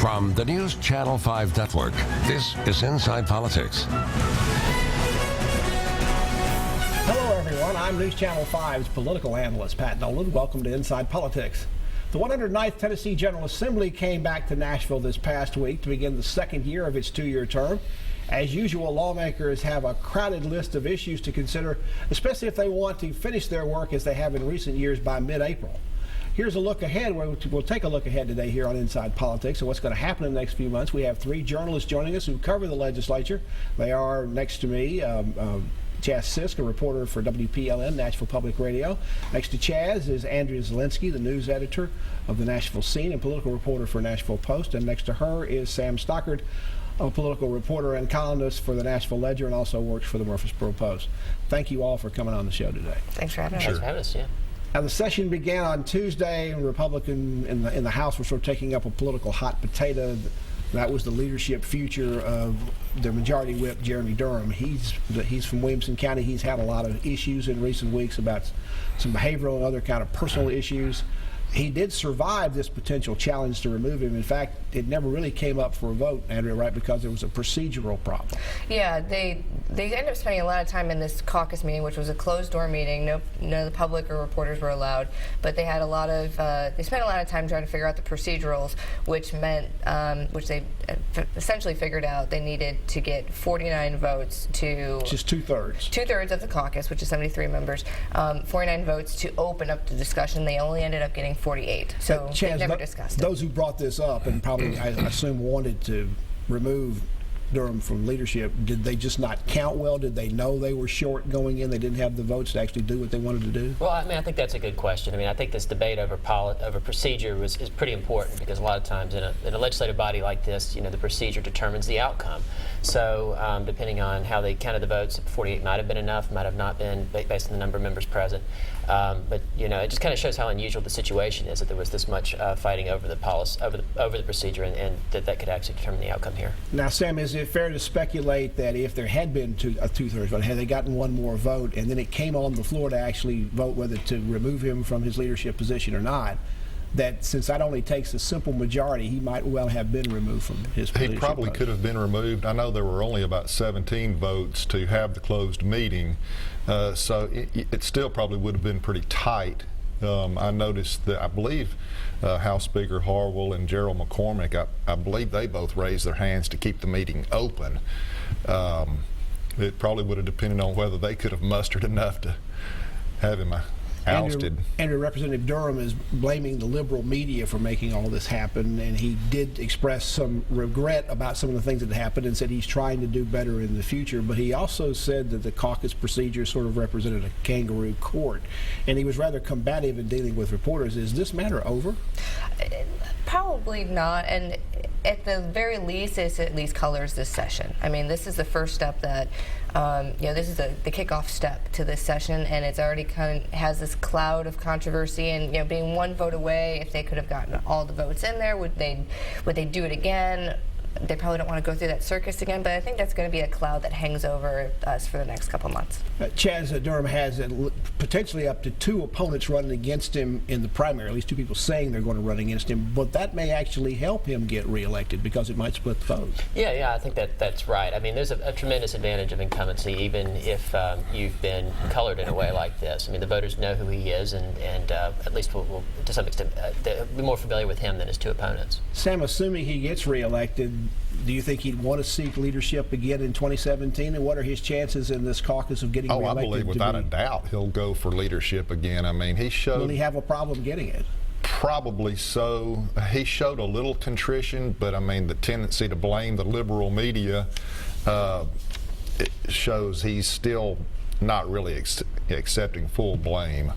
From the News Channel 5 Network, this is Inside Politics. Hello, everyone. I'm News Channel 5's political analyst, Pat Nolan. Welcome to Inside Politics. The 109th Tennessee General Assembly came back to Nashville this past week to begin the second year of its two-year term. As usual, lawmakers have a crowded list of issues to consider, especially if they want to finish their work as they have in recent years by mid-April. Here's a look ahead. We'll take a look ahead today here on Inside Politics and what's going to happen in the next few months. We have three journalists joining us who cover the legislature. They are next to me, Chaz Sisk, a reporter for WPLN, Nashville Public Radio. Next to Chaz is Andrea Zielinski, the news editor of the Nashville Scene and political reporter for Nashville Post. And next to her is Sam Stockard, a political reporter and columnist for the Nashville Ledger and also works for the Murfreesboro Post. Thank you all for coming on the show today. Thanks for having us. Thanks for having us, yeah. Now, the session began on Tuesday, and Republican in the House were sort of taking up a political hot potato. That was the leadership future of their majority whip, Jeremy Durham. He's from Williamson County. He's had a lot of issues in recent weeks about some behavioral and other kind of personal issues. He did survive this potential challenge to remove him. In fact, it never really came up for a vote, Andrea, right, because there was a procedural problem. Yeah, they ended up spending a lot of time in this caucus meeting, which was a closed-door meeting. None of the public or reporters were allowed, but they had a lot of they spent a lot of time trying to figure out the procedurals, which meant which they essentially figured out they needed to get 49 votes to just two-thirds of the caucus, which is 73 members, 49 votes to open up the discussion. They only ended up getting 48, so Chaz, they never discussed it. Those who brought this up and probably, I assume, wanted to remove Durham from leadership, did they just not count well? Did they know they were short going in? They didn't have the votes to actually do what they wanted to do? Well, I mean, I think that's a good question. I mean, I think this debate over procedure is pretty important because a lot of times in a legislative body like this, you know, the procedure determines the outcome. So depending on how they counted the votes, 48 might have been enough, might have not been, based on the number of members present. But you know, it just kind of shows how unusual the situation is that there was this much fighting over the policy, over the procedure, and that could actually determine the outcome here. Now, Sam, is it fair to speculate that if there had been a two-thirds vote, had they gotten one more vote, and then it came on the floor to actually vote whether to remove him from his leadership position or not, that since that only takes a simple majority, he might well have been removed from his position? He probably could have been removed. I know there were only about 17 votes to have the closed meeting, so it still probably would have been pretty tight. I noticed that I believe House Speaker Harwell and Gerald McCormick, I believe they both raised their hands to keep the meeting open. It probably would have depended on whether they could have mustered enough to have him ousted. And Representative Durham is blaming the liberal media for making all of this happen, and he did express some regret about some of the things that happened and said he's trying to do better in the future, but he also said that the caucus procedure sort of represented a kangaroo court, and he was rather combative in dealing with reporters. Is this matter over? Probably not, and at the very least, it at least colors this session. I mean, this is the first step that, you know, this is the kickoff step to this session, and it's already kind of has this cloud of controversy. And you know, being one vote away, if they could have gotten all the votes in there, would they do it again? They probably don't want to go through that circus again, but I think that's going to be a cloud that hangs over us for the next couple months. Chaz, Durham has potentially up to two opponents running against him in the primary, at least two people saying they're going to run against him, but that may actually help him get reelected because it might split the vote. Yeah, I think that's right. I mean, there's a tremendous advantage of incumbency, even if you've been colored in a way like this. I mean, the voters know who he is, and at least will to some extent, they'll be more familiar with him than his two opponents. Sam, assuming he gets reelected, do you think he'd want to seek leadership again in 2017? And what are his chances in this caucus of getting reelected? I believe without a doubt he'll go for leadership again. I mean, he showed... Will he have a problem getting it? Probably so. He showed a little contrition, but I mean, the tendency to blame the liberal media it shows he's still not really accepting full blame.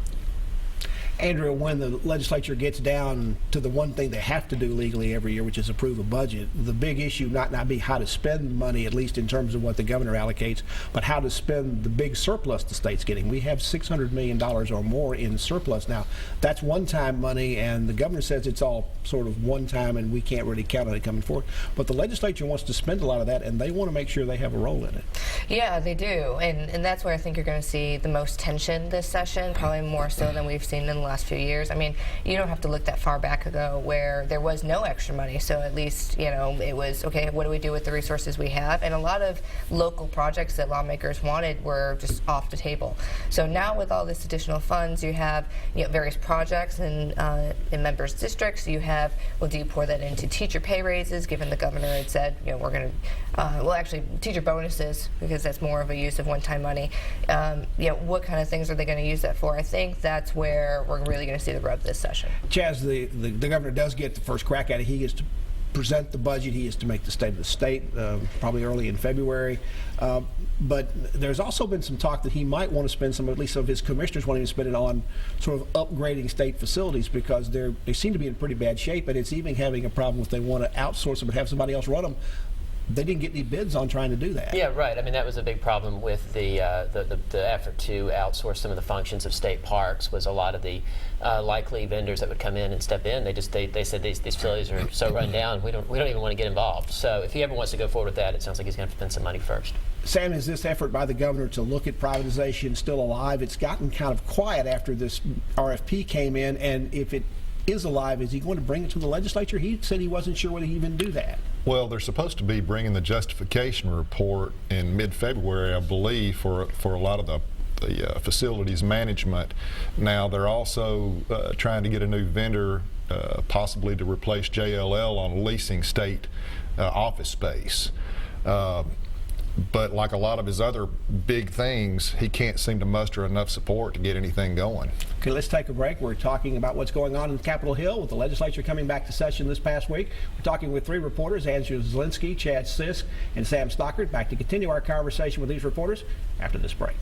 Andrea, when the legislature gets down to the one thing they have to do legally every year, which is approve a budget, the big issue might not be how to spend money, at least in terms of what the governor allocates, but how to spend the big surplus the state's getting. We have $600 million or more in surplus now. That's one-time money, and the governor says it's all sort of one-time, and we can't really count on it coming forward. But the legislature wants to spend a lot of that, and they want to make sure they have a role in it. Yeah, they do, and that's where I think you're going to see the most tension this session, probably more so than we've seen in the last few years. I mean, you don't have to look that far back ago where there was no extra money. So at least, you know, it was, okay, what do we do with the resources we have? And a lot of local projects that lawmakers wanted were just off the table. So now with all this additional funds, you have, you know, various projects in members' districts. You have, well, do you pour that into teacher pay raises, given the governor had said, you know, we're going to, well, actually, teacher bonuses, because that's more of a use of one-time money. You know, what kind of things are they going to use that for? I think that's where we're really going to see the rub this session. Chaz, the governor does get the first crack at it. He gets to present the budget. He is to make the state of the state probably early in February. But there's also been some talk that he might want to spend some, at least some of his commissioners wanting to spend it on sort of upgrading state facilities, because they seem to be in pretty bad shape, and it's even having a problem if they want to outsource them and have somebody else run them. They didn't get any bids on trying to do that. Yeah, right. I mean, that was a big problem with the effort to outsource some of the functions of state parks. Was a lot of the likely vendors that would come in and step in. They said these facilities are so run down. We don't even want to get involved. So if he ever wants to go forward with that, it sounds like he's going to spend some money first. Sam, is this effort by the governor to look at privatization still alive? It's gotten kind of quiet after this RFP came in, and if it is alive, is he going to bring it to the legislature? He said he wasn't sure whether he'd even do that. Well, they're supposed to be bringing the justification report in mid-February, I believe, for a lot of the facilities management. Now, they're also trying to get a new vendor, possibly to replace JLL on leasing state office space. But like a lot of his other big things, he can't seem to muster enough support to get anything going. Okay, let's take a break. We're talking about what's going on in Capitol Hill with the legislature coming back to session this past week. We're talking with three reporters, Andrew Zielinski, Chad Sisk, and Sam Stockert. Back to continue our conversation with these reporters after this break.